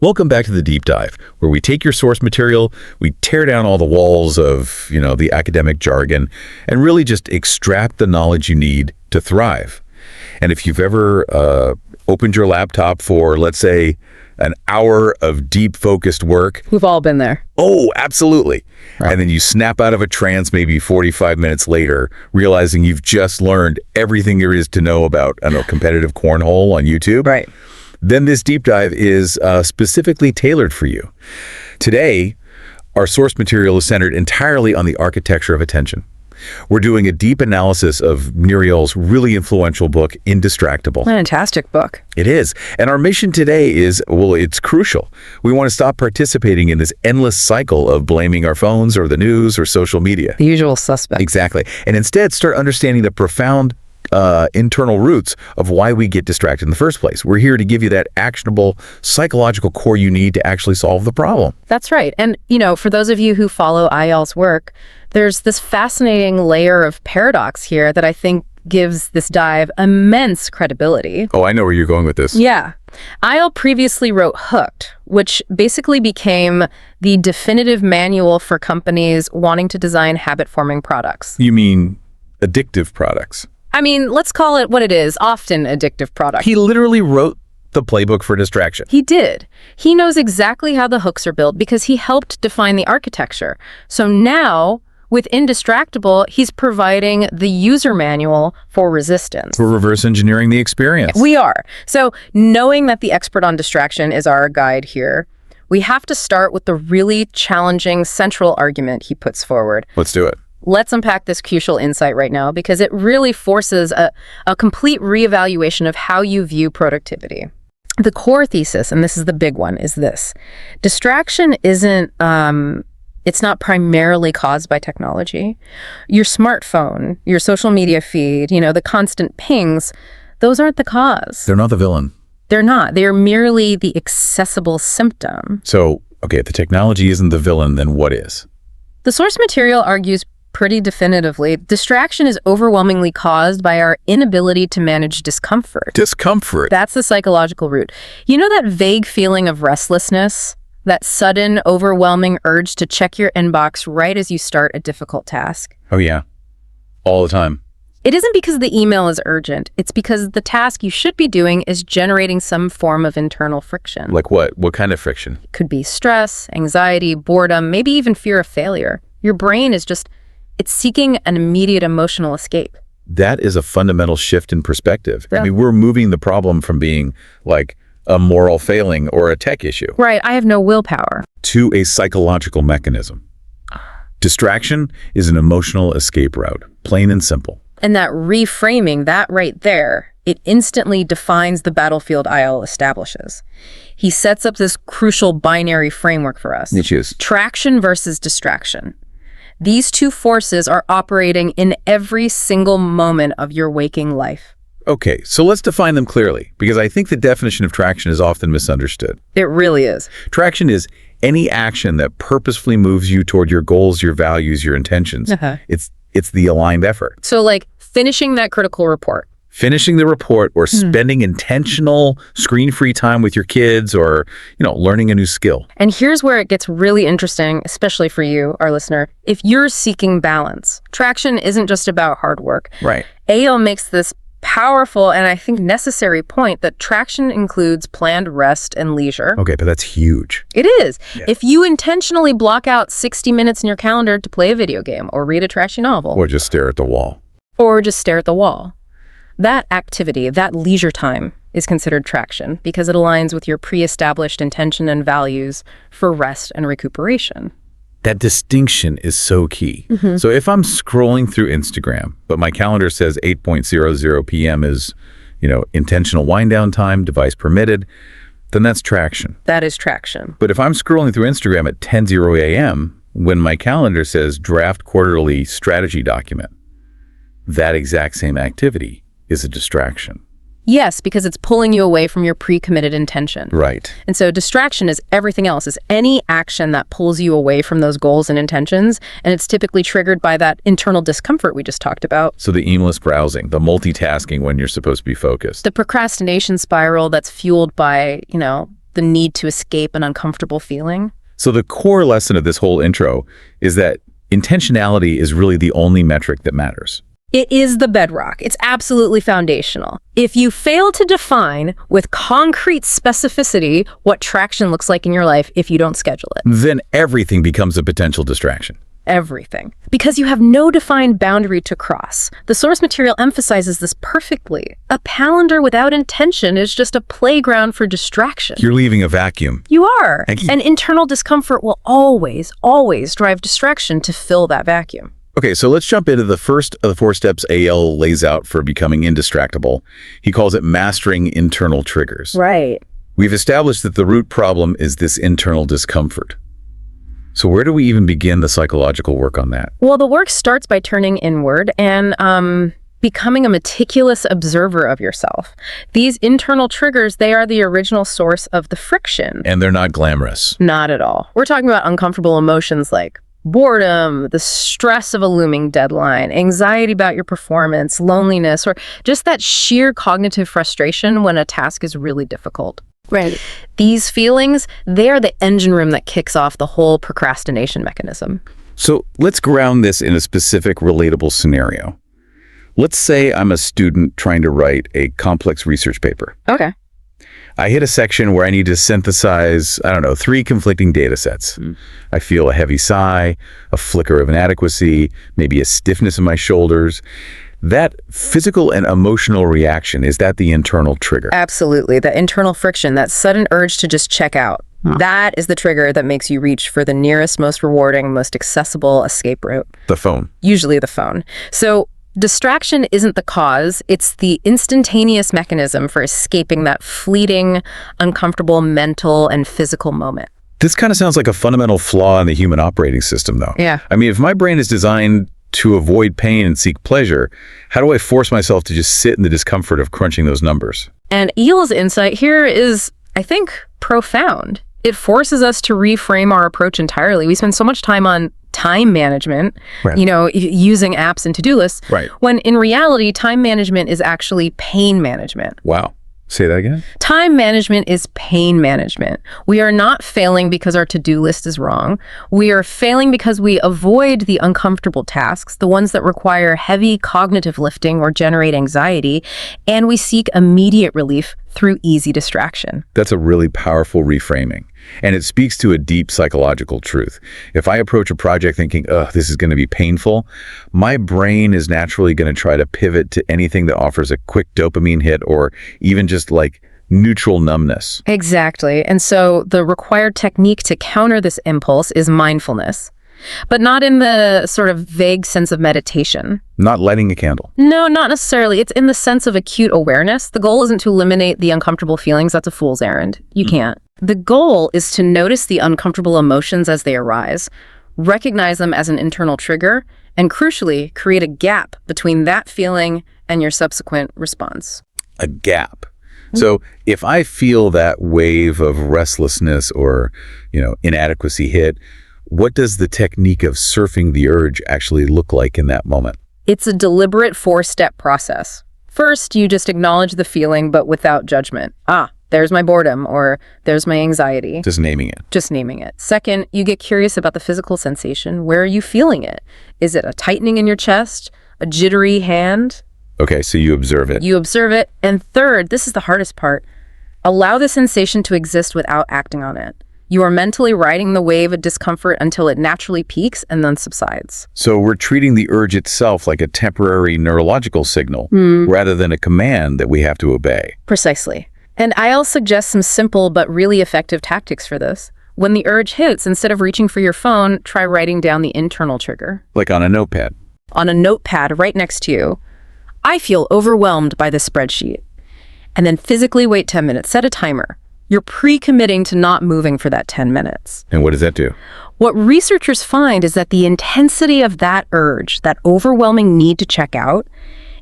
Welcome back to the Deep Dive, where we take your source material, we tear down all the walls of, the academic jargon, and really just extract the knowledge you need to thrive. And if you've ever opened your laptop for, let's say, an hour of deep focused work. We've all been there. Oh, absolutely. Right. And then you snap out of a trance maybe 45 minutes later, realizing you've just learned everything there is to know about, competitive cornhole on YouTube. Right. Then this deep dive is specifically tailored for you. Today, our source material is centered entirely on the architecture of attention. We're doing a deep analysis of Muriel's really influential book, Indistractable. Fantastic book. It is. And our mission today is, it's crucial. We want to stop participating in this endless cycle of blaming our phones or the news or social media. The usual suspect. Exactly. And instead start understanding the profound internal roots of why we get distracted in the first place. We're here to give you that actionable psychological core you need to actually solve the problem. That's right. And, for those of you who follow Ayal's work, there's this fascinating layer of paradox here that I think gives this dive immense credibility. Oh, I know where you're going with this. Yeah. Ayal previously wrote Hooked, which basically became the definitive manual for companies wanting to design habit-forming products. You mean addictive products? Let's call it what it is, often addictive product. He literally wrote the playbook for distraction. He did. He knows exactly how the hooks are built because he helped define the architecture. So now, with Indistractable, he's providing the user manual for resistance. We're reverse engineering the experience. We are. So knowing that the expert on distraction is our guide here, we have to start with the really challenging central argument he puts forward. Let's do it. Let's unpack this crucial insight right now because it really forces a complete reevaluation of how you view productivity. The core thesis, and this is the big one, is this. Distraction isn't, it's not primarily caused by technology. Your smartphone, your social media feed, the constant pings, those aren't the cause. They're not the villain. They're not. They are merely the accessible symptom. So, okay, if the technology isn't the villain, then what is? The source material argues pretty definitively, distraction is overwhelmingly caused by our inability to manage discomfort. Discomfort? That's the psychological root. You know that vague feeling of restlessness? That sudden, overwhelming urge to check your inbox right as you start a difficult task? Oh, yeah. All the time. It isn't because the email is urgent. It's because the task you should be doing is generating some form of internal friction. Like what? What kind of friction? It could be stress, anxiety, boredom, maybe even fear of failure. Your brain is it's seeking an immediate emotional escape. That is a fundamental shift in perspective. Yeah. We're moving the problem from being like a moral failing or a tech issue. Right, I have no willpower. To a psychological mechanism. Distraction is an emotional escape route, plain and simple. And that reframing, that right there, it instantly defines the battlefield Ayal establishes. He sets up this crucial binary framework for us. Which is? Traction versus distraction. These two forces are operating in every single moment of your waking life. Okay, so let's define them clearly, because I think the definition of traction is often misunderstood. It really is. Traction is any action that purposefully moves you toward your goals, your values, your intentions. It's the aligned effort. So like finishing that critical report. Finishing the report or spending intentional screen-free time with your kids or, learning a new skill. And here's where it gets really interesting, especially for you, our listener. If you're seeking balance, traction isn't just about hard work. Right. Ayal makes this powerful and I think necessary point that traction includes planned rest and leisure. Okay, but that's huge. It is. Yeah. If you intentionally block out 60 minutes in your calendar to play a video game or read a trashy novel. Or just stare at the wall. That activity, that leisure time, is considered traction because it aligns with your pre-established intention and values for rest and recuperation. That distinction is so key. So if I'm scrolling through Instagram, but my calendar says 8:00 p.m. is, intentional wind down time, device permitted, then that's traction. That is traction. But if I'm scrolling through Instagram at 10:00 a.m., when my calendar says draft quarterly strategy document, that exact same activity is a distraction. Yes, because it's pulling you away from your pre-committed intention. Right. And so distraction is everything else, is any action that pulls you away from those goals and intentions, and it's typically triggered by that internal discomfort we just talked about. So the aimless browsing, the multitasking when you're supposed to be focused. The procrastination spiral that's fueled by, the need to escape an uncomfortable feeling. So the core lesson of this whole intro is that intentionality is really the only metric that matters. It is the bedrock. It's absolutely foundational. If you fail to define with concrete specificity what traction looks like in your life if you don't schedule it, Then everything becomes a potential distraction. everything, because you have no defined boundary to cross. The source material emphasizes this perfectly. A calendar without intention is just a playground for distraction. You're leaving a vacuum. You are. Thank you. And internal discomfort will always, always drive distraction to fill that vacuum. Okay, so let's jump into the first of the 4 steps AL lays out for becoming indistractable. He calls it mastering internal triggers. Right. We've established that the root problem is this internal discomfort. So where do we even begin the psychological work on that? Well, the work starts by turning inward and becoming a meticulous observer of yourself. These internal triggers, they are the original source of the friction. And they're not glamorous. Not at all. We're talking about uncomfortable emotions like boredom, the stress of a looming deadline, anxiety about your performance, loneliness, or just that sheer cognitive frustration when a task is really difficult. Right. These feelings, they are the engine room that kicks off the whole procrastination mechanism. So let's ground this in a specific relatable scenario. Let's say I'm a student trying to write a complex research paper. Okay. I hit a section where I need to synthesize, 3 conflicting data sets. I feel a heavy sigh, a flicker of inadequacy, maybe a stiffness in my shoulders. That physical and emotional reaction, is that the internal trigger? Absolutely. The internal friction, that sudden urge to just check out. That is the trigger that makes you reach for the nearest, most rewarding, most accessible escape route. The phone. Usually the phone. So distraction isn't the cause, it's the instantaneous mechanism for escaping that fleeting, uncomfortable mental and physical moment. This kind of sounds like a fundamental flaw in the human operating system, though. Yeah. I mean, if my brain is designed to avoid pain and seek pleasure, how do I force myself to just sit in the discomfort of crunching those numbers? And Eel's insight here is, I think, profound. It forces us to reframe our approach entirely. We spend so much time on time management, Right. Using apps and to-do lists, Right. when in reality, time management is actually pain management. Wow. Say that again? Time management is pain management. We are not failing because our to-do list is wrong. We are failing because we avoid the uncomfortable tasks, the ones that require heavy cognitive lifting or generate anxiety, and we seek immediate relief through easy distraction. That's a really powerful reframing. And it speaks to a deep psychological truth. If I approach a project thinking, this is going to be painful, my brain is naturally going to try to pivot to anything that offers a quick dopamine hit or even just like neutral numbness. Exactly. And so the required technique to counter this impulse is mindfulness, but not in the sort of vague sense of meditation. Not lighting a candle. No, not necessarily. It's in the sense of acute awareness. The goal isn't to eliminate the uncomfortable feelings. That's a fool's errand. You can't. The goal is to notice the uncomfortable emotions as they arise, recognize them as an internal trigger, and crucially, create a gap between that feeling and your subsequent response. A gap. So if I feel that wave of restlessness or, inadequacy hit, what does the technique of surfing the urge actually look like in that moment? It's a deliberate 4-step process. First, you just acknowledge the feeling, but without judgment. There's my boredom, or there's my anxiety. Just naming it. Just naming it. Second, you get curious about the physical sensation. Where are you feeling it? Is it a tightening in your chest? A jittery hand? Okay, so you observe it. You observe it. And third, this is the hardest part. Allow the sensation to exist without acting on it. You are mentally riding the wave of discomfort until it naturally peaks and then subsides. So we're treating the urge itself like a temporary neurological signal rather than a command that we have to obey. Precisely. And I'll suggest some simple but really effective tactics for this. When the urge hits, instead of reaching for your phone, try writing down the internal trigger. Like on a notepad. On a notepad right next to you, I feel overwhelmed by this spreadsheet. And then physically wait 10 minutes. Set a timer. You're pre-committing to not moving for that 10 minutes. And what does that do? What researchers find is that the intensity of that urge, that overwhelming need to check out,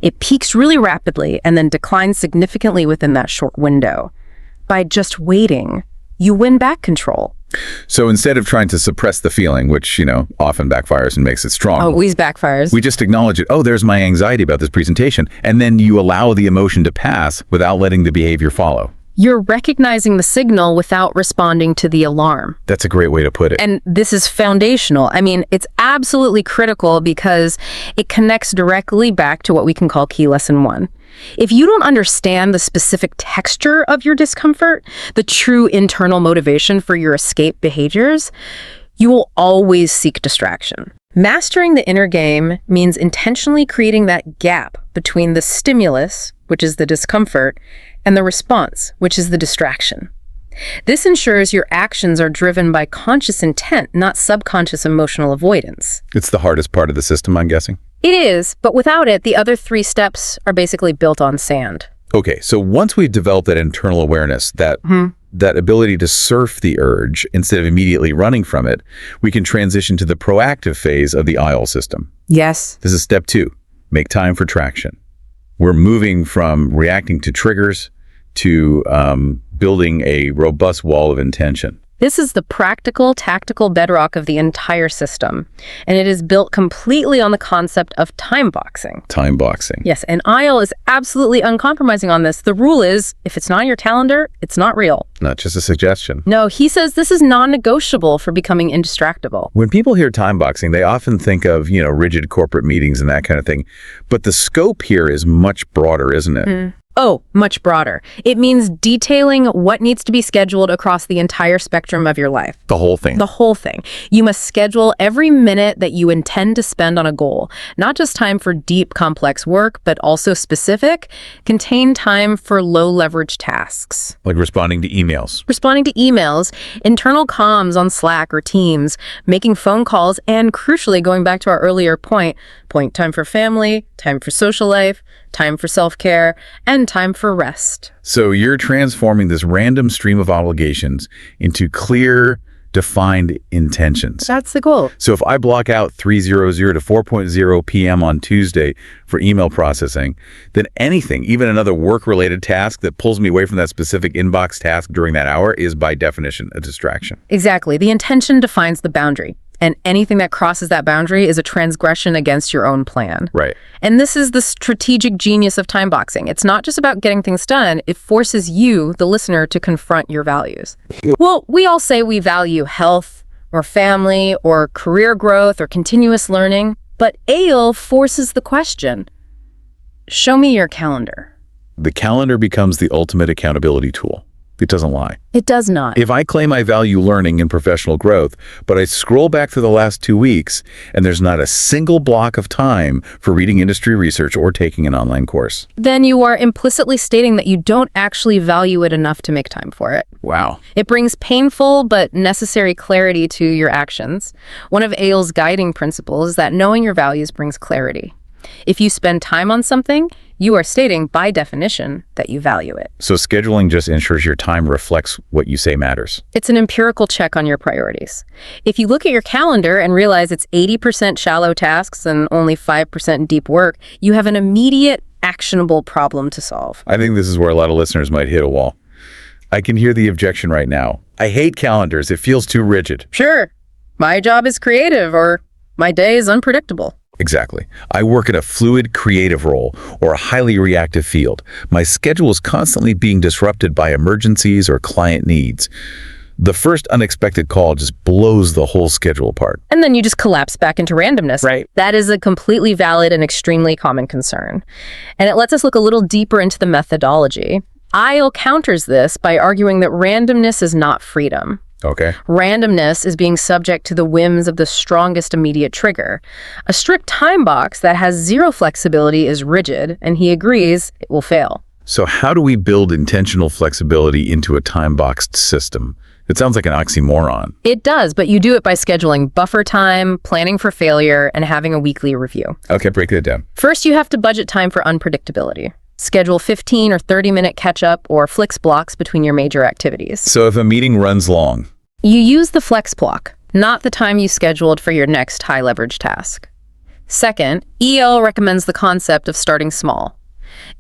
it peaks really rapidly and then declines significantly within that short window. By just waiting, you win back control. So instead of trying to suppress the feeling, which, often backfires and makes it strong. Always backfires. We just acknowledge it. There's my anxiety about this presentation. And then you allow the emotion to pass without letting the behavior follow. You're recognizing the signal without responding to the alarm. That's a great way to put it. And this is foundational. I mean, it's absolutely critical because it connects directly back to what we can call key lesson 1. If you don't understand the specific texture of your discomfort, the true internal motivation for your escape behaviors, you will always seek distraction. Mastering the inner game means intentionally creating that gap between the stimulus, which is the discomfort, and the response, which is the distraction. This ensures your actions are driven by conscious intent, not subconscious emotional avoidance. It's the hardest part of the system, I'm guessing. It is, but without it, the other 3 steps are basically built on sand. Okay, so once we've developed that internal awareness, that ability to surf the urge instead of immediately running from it, we can transition to the proactive phase of the IOL system. Yes. This is step 2, make time for traction. We're moving from reacting to triggers to building a robust wall of intention. This is the practical, tactical bedrock of the entire system, and it is built completely on the concept of time boxing. Time boxing. Yes, and IOL is absolutely uncompromising on this. The rule is, if it's not in your calendar, it's not real. Not just a suggestion. No, he says this is non-negotiable for becoming indistractable. When people hear time boxing, they often think of, rigid corporate meetings and that kind of thing. But the scope here is much broader, isn't it? Oh, much broader. It means detailing what needs to be scheduled across the entire spectrum of your life. The whole thing. The whole thing. You must schedule every minute that you intend to spend on a goal. Not just time for deep, complex work, but also specific, contained time for low-leverage tasks. Like responding to emails. Responding to emails, internal comms on Slack or Teams, making phone calls, and crucially, going back to our earlier point, time for family, time for social life, time for self-care, and time for rest. So you're transforming this random stream of obligations into clear, defined intentions. That's the goal. So if I block out 3:00 to 4:00 p.m. on Tuesday for email processing, then anything, even another work-related task that pulls me away from that specific inbox task during that hour is by definition a distraction. Exactly. The intention defines the boundary. And anything that crosses that boundary is a transgression against your own plan. Right. And this is the strategic genius of time boxing. It's not just about getting things done. It forces you, the listener, to confront your values. Well, we all say we value health or family or career growth or continuous learning, but AIL forces the question, show me your calendar. The calendar becomes the ultimate accountability tool. It doesn't lie. It does not. If I claim I value learning and professional growth, but I scroll back through the last 2 weeks and there's not a single block of time for reading industry research or taking an online course. Then you are implicitly stating that you don't actually value it enough to make time for it. Wow. It brings painful but necessary clarity to your actions. One of AIL's guiding principles is that knowing your values brings clarity. If you spend time on something, you are stating, by definition, that you value it. So scheduling just ensures your time reflects what you say matters. It's an empirical check on your priorities. If you look at your calendar and realize it's 80% shallow tasks and only 5% deep work, you have an immediate, actionable problem to solve. I think this is where a lot of listeners might hit a wall. I can hear the objection right now. I hate calendars. It feels too rigid. Sure, my job is creative or my day is unpredictable. Exactly. I work in a fluid, creative role or a highly reactive field. My schedule is constantly being disrupted by emergencies or client needs. The first unexpected call just blows the whole schedule apart. And then you just collapse back into randomness. Right. That is a completely valid and extremely common concern. And it lets us look a little deeper into the methodology. IL counters this by arguing that randomness is not freedom. Okay. Randomness is being subject to the whims of the strongest immediate trigger. A strict time box that has zero flexibility is rigid, and he agrees it will fail. So how do we build intentional flexibility into a time-boxed system? It sounds like an oxymoron. It does, but you do it by scheduling buffer time, planning for failure, and having a weekly review. Okay, break that down. First, you have to budget time for unpredictability. Schedule 15 or 30-minute catch-up or flex blocks between your major activities. So if a meeting runs long, you use the flex block, not the time you scheduled for your next high-leverage task. Second, EL recommends the concept of starting small.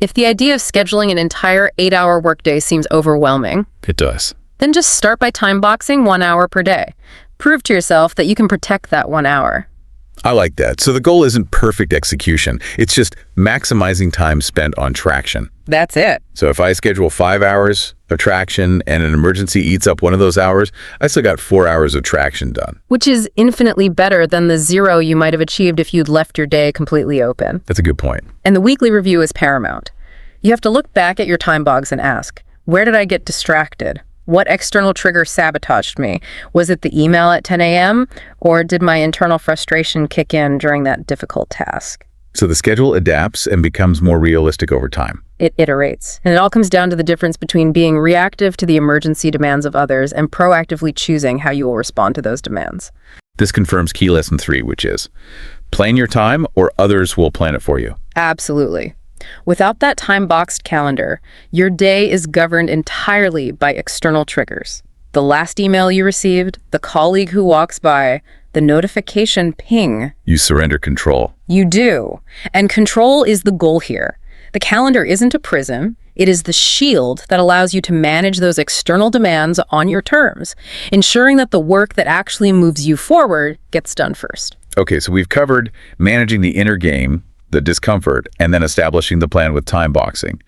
If the idea of scheduling an entire 8-hour workday seems overwhelming, it does. Then just start by time boxing 1 hour per day. Prove to yourself that you can protect that 1 hour. I like that. So the goal isn't perfect execution. It's just maximizing time spent on traction. That's it. So if I schedule 5 hours of traction and an emergency eats up one of those hours, I still got 4 hours of traction done. Which is infinitely better than the 0 you might have achieved if you'd left your day completely open. That's a good point. And the weekly review is paramount. You have to look back at your time bogs and ask, where did I get distracted? What external trigger sabotaged me? Was it the email at 10 a.m. or did my internal frustration kick in during that difficult task? So the schedule adapts and becomes more realistic over time. It iterates. And it all comes down to the difference between being reactive to the emergency demands of others and proactively choosing how you will respond to those demands. This confirms key lesson 3, which is plan your time or others will plan it for you. Absolutely. Without that time-boxed calendar, your day is governed entirely by external triggers. The last email you received, the colleague who walks by, the notification ping. You surrender control. You do. And control is the goal here. The calendar isn't a prison. It is the shield that allows you to manage those external demands on your terms, ensuring that the work that actually moves you forward gets done first. Okay, so we've covered managing the inner game, the discomfort, and then establishing the plan with time boxing.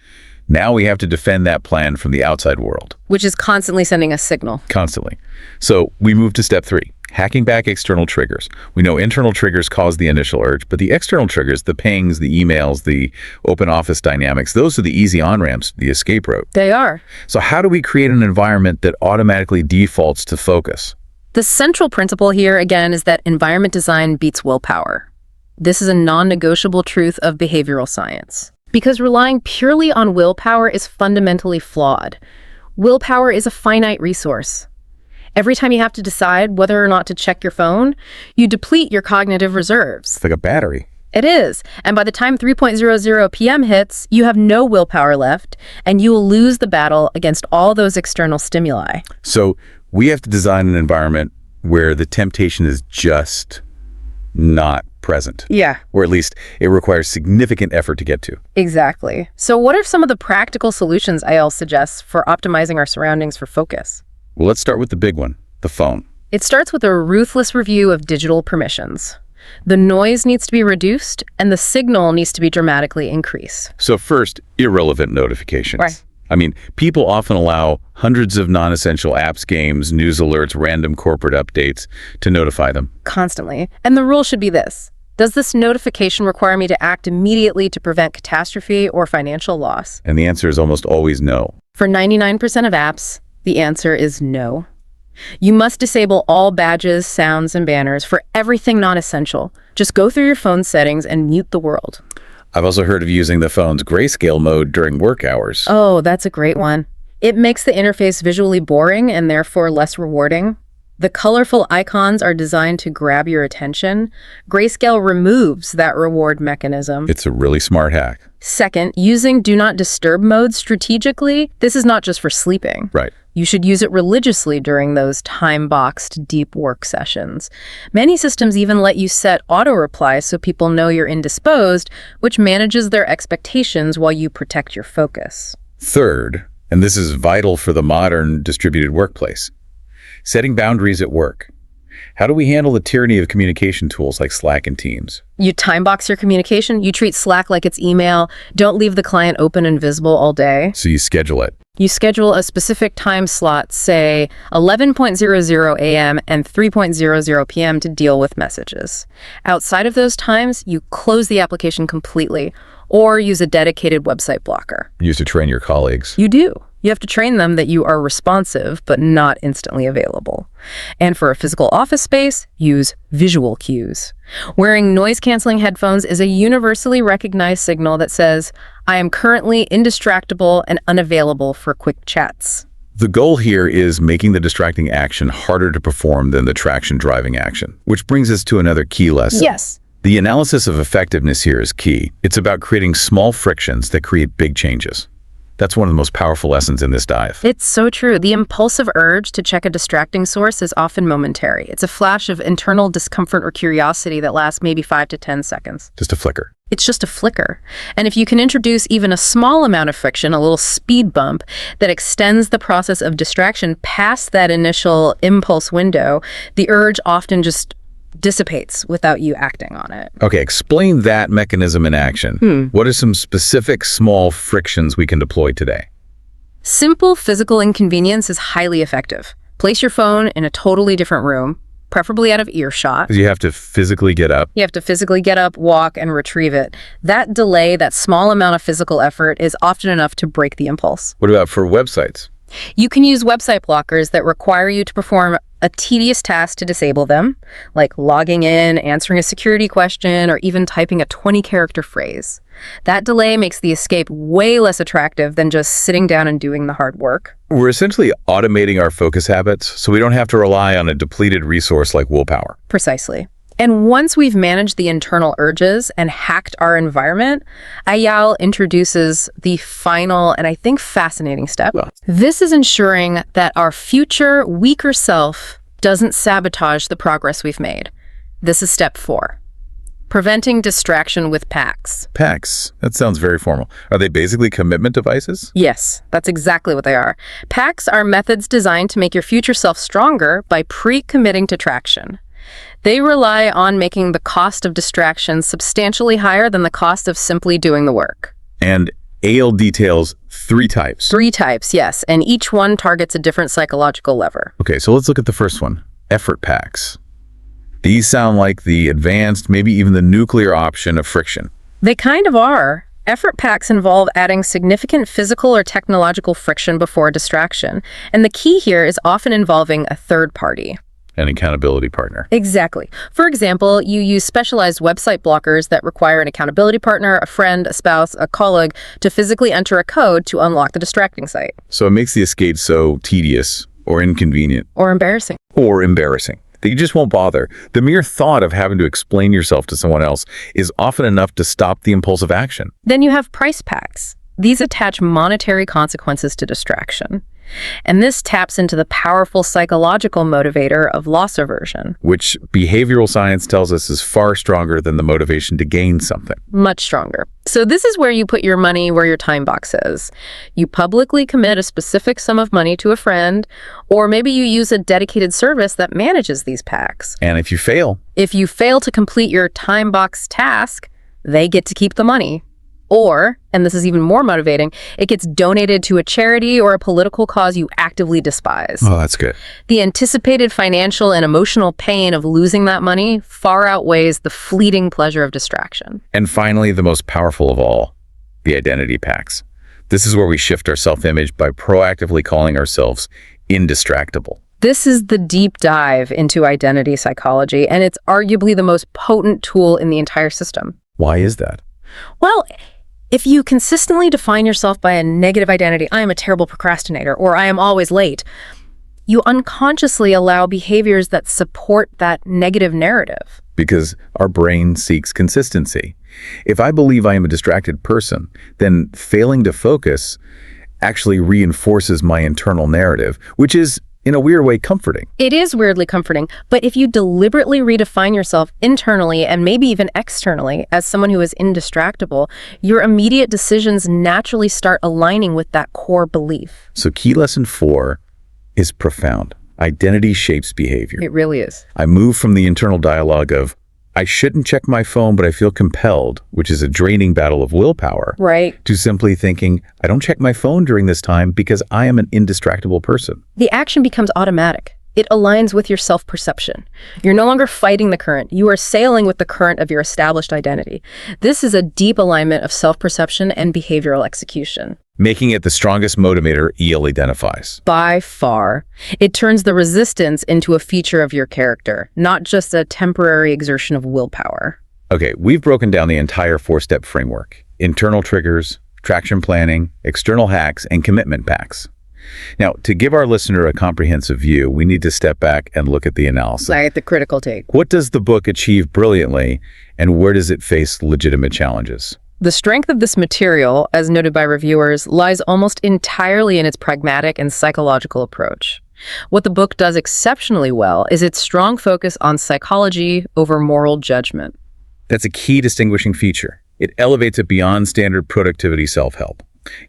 Now we have to defend that plan from the outside world. Which is constantly sending a signal. Constantly. So we move to step 3, hacking back external triggers. We know internal triggers cause the initial urge, but the external triggers, the pings, the emails, the open office dynamics, those are the easy on-ramps, the escape route. They are. So how do we create an environment that automatically defaults to focus? The central principle here, again, is that environment design beats willpower. This is a non-negotiable truth of behavioral science. Because relying purely on willpower is fundamentally flawed. Willpower is a finite resource. Every time you have to decide whether or not to check your phone, you deplete your cognitive reserves. It's like a battery. It is. And by the time 3:00 p.m. hits, you have no willpower left, and you will lose the battle against all those external stimuli. So we have to design an environment where the temptation is just not present. Yeah. Or at least it requires significant effort to get to. Exactly. So what are some of the practical solutions IL suggests for optimizing our surroundings for focus? Well, let's start with the big one, the phone. It starts with a ruthless review of digital permissions. The noise needs to be reduced, and the signal needs to be dramatically increased. So first, irrelevant notifications. Right. I mean, people often allow hundreds of non-essential apps, games, news alerts, random corporate updates to notify them. Constantly. And the rule should be this. Does this notification require me to act immediately to prevent catastrophe or financial loss? And the answer is almost always no. For 99% of apps, the answer is no. You must disable all badges, sounds, and banners for everything non-essential. Just go through your phone settings and mute the world. I've also heard of using the phone's grayscale mode during work hours. Oh, that's a great one. It makes the interface visually boring and therefore less rewarding. The colorful icons are designed to grab your attention. Grayscale removes that reward mechanism. It's a really smart hack. Second, using Do Not Disturb mode strategically. This is not just for sleeping. Right. You should use it religiously during those time-boxed deep work sessions. Many systems even let you set auto-reply so people know you're indisposed, which manages their expectations while you protect your focus. Third, and this is vital for the modern distributed workplace, setting boundaries at work. How do we handle the tyranny of communication tools like Slack and Teams? You time-box your communication. You treat Slack like it's email. Don't leave the client open and visible all day. So you schedule it. You schedule a specific time slot, say 11:00 a.m. and 3:00 p.m. to deal with messages. Outside of those times, you close the application completely or use a dedicated website blocker. You used to train your colleagues. You do. You have to train them that you are responsive but not instantly available. And for a physical office space, use visual cues. Wearing noise-canceling headphones is a universally recognized signal that says, I am currently indistractable and unavailable for quick chats. The goal here is making the distracting action harder to perform than the traction-driving action, which brings us to another key lesson. Yes. The analysis of effectiveness here is key. It's about creating small frictions that create big changes. That's one of the most powerful lessons in this dive. It's so true. The impulsive urge to check a distracting source is often momentary. It's a flash of internal discomfort or curiosity that lasts maybe 5 to 10 seconds. Just a flicker. It's just a flicker. And if you can introduce even a small amount of friction, a little speed bump that extends the process of distraction past that initial impulse window, the urge often just dissipates without you acting on it. Okay, explain that mechanism in action. What are some specific small frictions we can deploy today? Simple physical inconvenience is highly effective. Place your phone in a totally different room, preferably out of earshot. Because you have to physically get up. You have to physically get up, walk, and retrieve it. That delay, that small amount of physical effort, is often enough to break the impulse. What about for websites? You can use website blockers that require you to perform a tedious task to disable them, like logging in, answering a security question, or even typing a 20-character phrase. That delay makes the escape way less attractive than just sitting down and doing the hard work. We're essentially automating our focus habits so we don't have to rely on a depleted resource like willpower. Precisely. And once we've managed the internal urges and hacked our environment, Ayal introduces the final and I think fascinating step. This is ensuring that our future weaker self doesn't sabotage the progress we've made. This is step 4. Preventing distraction with packs. Packs. That sounds very formal. Are they basically commitment devices? Yes, that's exactly what they are. Packs are methods designed to make your future self stronger by pre-committing to traction. They rely on making the cost of distraction substantially higher than the cost of simply doing the work. And AL details 3 types. 3 types, yes, and each one targets a different psychological lever. Okay, so let's look at the first one. Effort packs. These sound like the advanced, maybe even the nuclear option of friction. They kind of are. Effort packs involve adding significant physical or technological friction before a distraction, and the key here is often involving a third party. An accountability partner. Exactly. For example, you use specialized website blockers that require an accountability partner, a friend, a spouse, a colleague to physically enter a code to unlock the distracting site. So it makes the escape so tedious or inconvenient. Or embarrassing. Or embarrassing that you just won't bother. The mere thought of having to explain yourself to someone else is often enough to stop the impulsive action. Then you have price packs. These attach monetary consequences to distraction. And this taps into the powerful psychological motivator of loss aversion. Which behavioral science tells us is far stronger than the motivation to gain something. Much stronger. So this is where you put your money where your time box is. You publicly commit a specific sum of money to a friend, or maybe you use a dedicated service that manages these packs. And if you fail to complete your time box task, they get to keep the money. Or, and this is even more motivating, it gets donated to a charity or a political cause you actively despise. Oh, that's good. The anticipated financial and emotional pain of losing that money far outweighs the fleeting pleasure of distraction. And finally, the most powerful of all, the identity packs. This is where we shift our self-image by proactively calling ourselves indistractable. This is the deep dive into identity psychology, and it's arguably the most potent tool in the entire system. Why is that? Well, if you consistently define yourself by a negative identity, I am a terrible procrastinator, or I am always late, you unconsciously allow behaviors that support that negative narrative. Because our brain seeks consistency. If I believe I am a distracted person, then failing to focus actually reinforces my internal narrative, which is, in a weird way, comforting. It is weirdly comforting, but if you deliberately redefine yourself internally and maybe even externally as someone who is indistractable, your immediate decisions naturally start aligning with that core belief. So key lesson 4 is profound. Identity shapes behavior. It really is. I move from the internal dialogue of, I shouldn't check my phone, but I feel compelled, which is a draining battle of willpower, right, to simply thinking, I don't check my phone during this time because I am an indistractable person. The action becomes automatic. It aligns with your self-perception. You're no longer fighting the current. You are sailing with the current of your established identity. This is a deep alignment of self-perception and behavioral execution. Making it the strongest motivator EL identifies. By far. It turns the resistance into a feature of your character, not just a temporary exertion of willpower. Okay, we've broken down the entire 4-step framework. Internal triggers, traction planning, external hacks, and commitment packs. Now, to give our listener a comprehensive view, we need to step back and look at the analysis. Like the critical take. What does the book achieve brilliantly, and where does it face legitimate challenges? The strength of this material, as noted by reviewers, lies almost entirely in its pragmatic and psychological approach. What the book does exceptionally well is its strong focus on psychology over moral judgment. That's a key distinguishing feature. It elevates it beyond standard productivity self-help.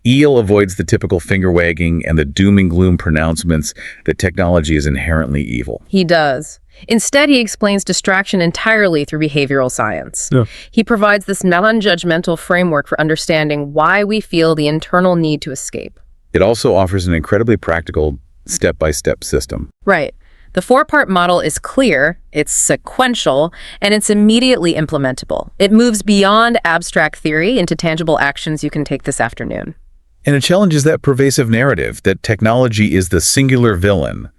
EL avoids the typical finger-wagging and the doom and gloom pronouncements that technology is inherently evil. He does. Instead, he explains distraction entirely through behavioral science. Yeah. He provides this non-judgmental framework for understanding why we feel the internal need to escape. It also offers an incredibly practical step-by-step system. Right. The 4-part model is clear, it's sequential, and it's immediately implementable. It moves beyond abstract theory into tangible actions you can take this afternoon. And it challenges that pervasive narrative that technology is the singular villain,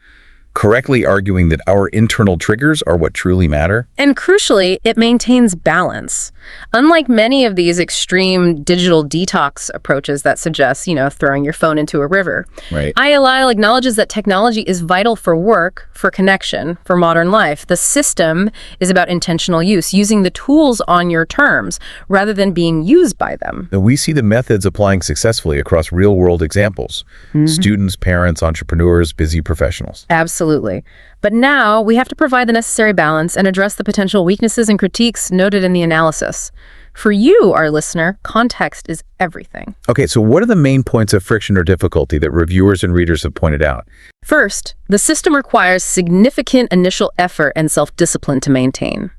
correctly arguing that our internal triggers are what truly matter. And crucially, it maintains balance. Unlike many of these extreme digital detox approaches that suggest, throwing your phone into a river, Right. ILI acknowledges that technology is vital for work, for connection, for modern life. The system is about intentional use, using the tools on your terms rather than being used by them. And we see the methods applying successfully across real-world examples. Students, parents, entrepreneurs, busy professionals. Absolutely. But now we have to provide the necessary balance and address the potential weaknesses and critiques noted in the analysis. For you, our listener, context is everything. Okay, so what are the main points of friction or difficulty that reviewers and readers have pointed out? First, the system requires significant initial effort and self-discipline to maintain,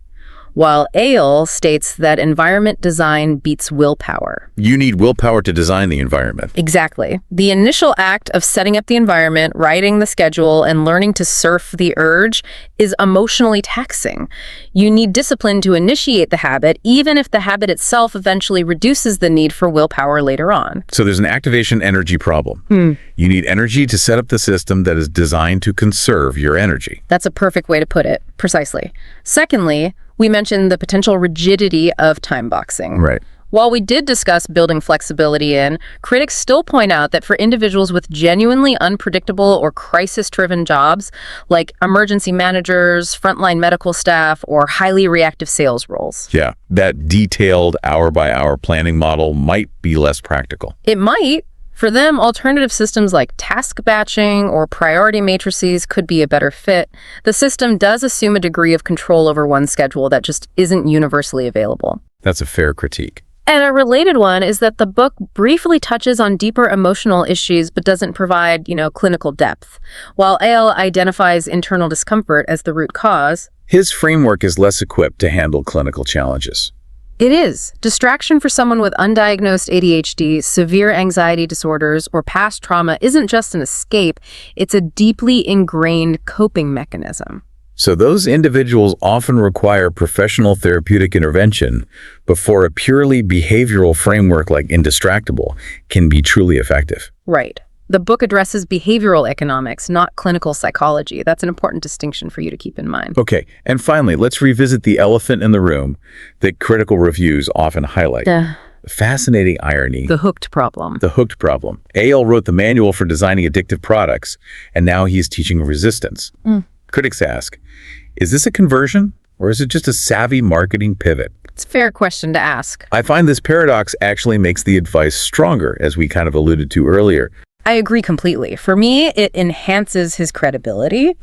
while Ale states that environment design beats willpower. You need willpower to design the environment. Exactly. The initial act of setting up the environment, writing the schedule, and learning to surf the urge is emotionally taxing. You need discipline to initiate the habit, even if the habit itself eventually reduces the need for willpower later on. So there's an activation energy problem. You need energy to set up the system that is designed to conserve your energy. That's a perfect way to put it. Precisely. Secondly, we mentioned the potential rigidity of time boxing. Right. While we did discuss building flexibility in, critics still point out that for individuals with genuinely unpredictable or crisis-driven jobs, like emergency managers, frontline medical staff, or highly reactive sales roles. Yeah, that detailed hour-by-hour planning model might be less practical. It might. For them, alternative systems like task batching or priority matrices could be a better fit. The system does assume a degree of control over one's schedule that just isn't universally available. That's a fair critique. And a related one is that the book briefly touches on deeper emotional issues but doesn't provide, clinical depth. While Ale identifies internal discomfort as the root cause, His framework is less equipped to handle clinical challenges. it is. Distraction for someone with undiagnosed ADHD, severe anxiety disorders, or past trauma isn't just an escape, it's a deeply ingrained coping mechanism. So those individuals often require professional therapeutic intervention before a purely behavioral framework like Indistractable can be truly effective. Right. The book addresses behavioral economics, not clinical psychology. That's an important distinction for you to keep in mind. Okay, and finally, let's revisit the elephant in the room that critical reviews often highlight. The fascinating irony. The hooked problem. The hooked problem. Ale wrote the manual for designing addictive products, and now he's teaching resistance. Critics ask, is this a conversion, or is it just a savvy marketing pivot? It's a fair question to ask. I find this paradox actually makes the advice stronger, as we kind of alluded to earlier. I agree completely. For me, it enhances his credibility.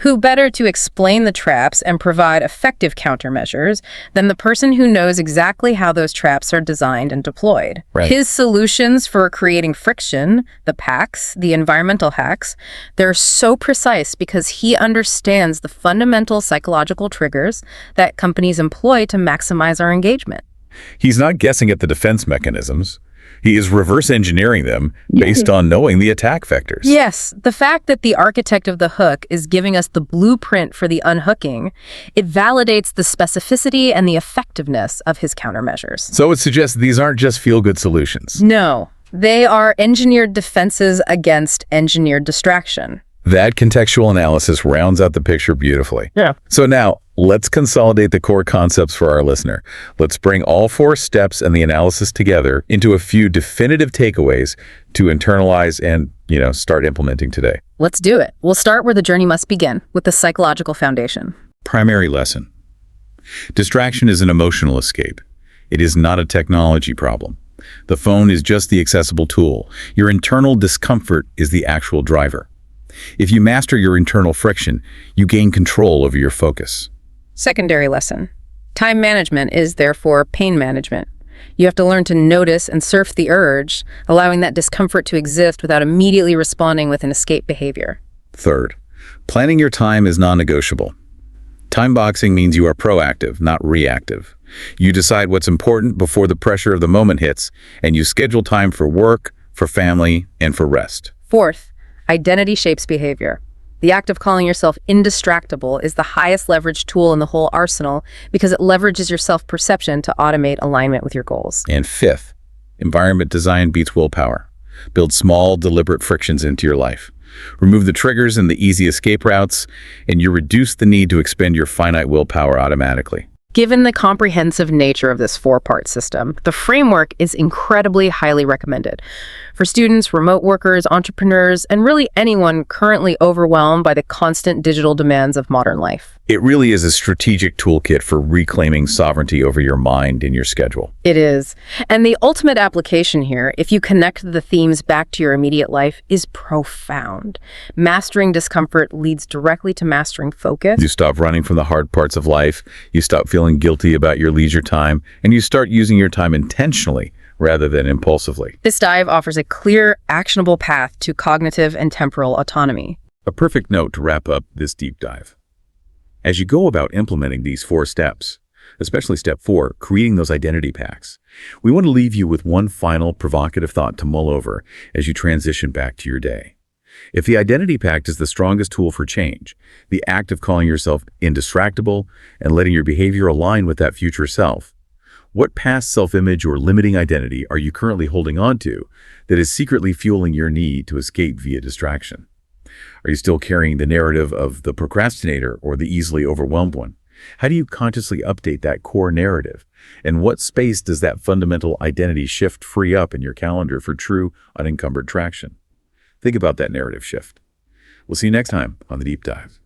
Who better to explain the traps and provide effective countermeasures than the person who knows exactly how those traps are designed and deployed? Right. His solutions for creating friction, the PACs, the environmental hacks, they're so precise because he understands the fundamental psychological triggers that companies employ to maximize our engagement. He's not guessing at the defense mechanisms. He is reverse engineering them based on knowing the attack vectors. Yes, the fact that the architect of the hook is giving us the blueprint for the unhooking, it validates the specificity and the effectiveness of his countermeasures. So it suggests these aren't just feel-good solutions. No, they are engineered defenses against engineered distraction. That contextual analysis rounds out the picture beautifully. Yeah. So now, let's consolidate the core concepts for our listener. Let's bring all 4 steps and the analysis together into a few definitive takeaways to internalize and, start implementing today. Let's do it. We'll start where the journey must begin, with the psychological foundation. Primary lesson. Distraction is an emotional escape. It is not a technology problem. The phone is just the accessible tool. Your internal discomfort is the actual driver. If you master your internal friction, you gain control over your focus. Secondary lesson. Time management is therefore pain management. You have to learn to notice and surf the urge, allowing that discomfort to exist without immediately responding with an escape behavior. Third, planning your time is non-negotiable. Time boxing means you are proactive, not reactive. You decide what's important before the pressure of the moment hits, and you schedule time for work, for family, and for rest. Fourth, identity shapes behavior. The act of calling yourself indistractable is the highest leverage tool in the whole arsenal because it leverages your self-perception to automate alignment with your goals. And fifth, environment design beats willpower. Build small, deliberate frictions into your life. Remove the triggers and the easy escape routes, and you reduce the need to expend your finite willpower automatically. Given the comprehensive nature of this four-part system, the framework is incredibly highly recommended for students, remote workers, entrepreneurs, and really anyone currently overwhelmed by the constant digital demands of modern life. It really is a strategic toolkit for reclaiming sovereignty over your mind and your schedule. It is. And the ultimate application here, if you connect the themes back to your immediate life, is profound. Mastering discomfort leads directly to mastering focus. You stop running from the hard parts of life, you stop feeling guilty about your leisure time, and you start using your time intentionally rather than impulsively. This dive offers a clear, actionable path to cognitive and temporal autonomy. A perfect note to wrap up this deep dive. As you go about implementing these 4 steps, especially step 4, creating those identity packs, we want to leave you with one final provocative thought to mull over as you transition back to your day. If the identity pact is the strongest tool for change, the act of calling yourself indistractable and letting your behavior align with that future self, what past self-image or limiting identity are you currently holding on to that is secretly fueling your need to escape via distraction? Are you still carrying the narrative of the procrastinator or the easily overwhelmed one? How do you consciously update that core narrative? And what space does that fundamental identity shift free up in your calendar for true, unencumbered traction? Think about that narrative shift. We'll see you next time on The Deep Dive.